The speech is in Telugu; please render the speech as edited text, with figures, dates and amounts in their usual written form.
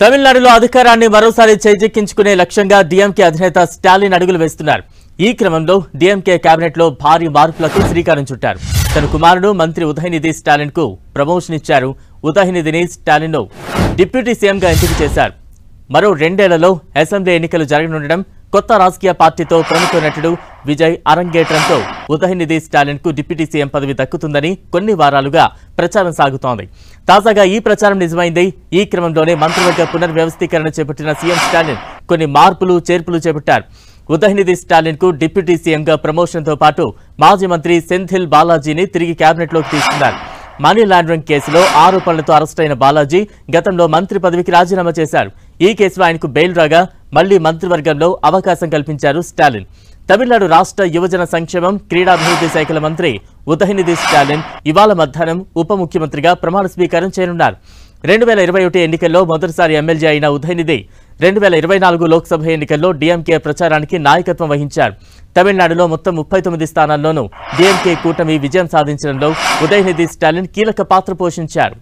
తమిళనాడులో అధికారాన్ని మరోసారి చేజిక్కించుకునే లక్ష్యంగా డీఎంకే అధినేత స్టాలిన్ అడుగులు వేస్తున్నారు. ఈ క్రమంలో డీఎంకే కేబినెట్ లో భారీ మార్పులకు శ్రీకారం చుట్టారు. తన కుమారుడు మంత్రి ఉదయనిధి స్టాలిన్ కు ప్రమోషన్ ఇచ్చారు. ఉదయనిధిని స్టాలిన్ డిప్యూటీ సీఎంగా ఎంపిక చేశారు. మరో 2 ఏళ్లలో అసెంబ్లీ ఎన్నికలు జరగనుండడం, కొత్త రాజకీయ పార్టీతో ప్రముఖ నటుడు విజయ్ అరంగేట్రంతో ఉదయనిధి స్టాలిన్ కు డిప్యూటీ సీఎం పదవి దక్కుతుందని కొన్ని వారాలుగా ప్రచారం సాగుతోంది. తాజాగా ఈ ప్రచారం నిజమైంది. ఈ క్రమంలోనే మంత్రివర్గ పునర్వ్యవస్థీకరణ చేపట్టిన సీఎం స్టాలిన్ కొన్ని మార్పులు చేర్పులు చేపట్టారు. ఉదయనిధి స్టాలిన్ కు డిప్యూటీ సీఎంగా ప్రమోషన్తో పాటు మాజీ మంత్రి సెంథిల్ బాలాజీని తిరిగి కేబినెట్లోకి తీసుకున్నారు. మనీ లాండరింగ్ కేసులో ఆరోపణలతో అరెస్టైన బాలాజీ గతంలో మంత్రి పదవికి రాజీనామా చేశారు. ఈ కేసులో ఆయనకు బెయిల్ రాగా మళ్లీ మంత్రివర్గంలో అవకాశం కల్పించారు స్టాలిన్. తమిళనాడు రాష్ట్ర యువజన సంక్షేమం, క్రీడాభివృద్ధి శాఖల మంత్రి ఉదయనిధి స్టాలిన్ ఇవాళ మధ్యాహ్నం ఉప ముఖ్యమంత్రిగా ప్రమాణ స్వీకారం చేయనున్నారు. 2021 ఎన్నికల్లో మొదటిసారి ఎమ్మెల్యే అయిన ఉదయనిధి 2024 లోక్సభ ఎన్నికల్లో డీఎంకే ప్రచారానికి నాయకత్వం వహించారు. తమిళనాడులో మొత్తం 39 స్థానాల్లోనూ డీఎంకే కూటమి విజయం సాధించడంలో ఉదయనిధి స్టాలిన్ కీలక పాత్ర పోషించారు.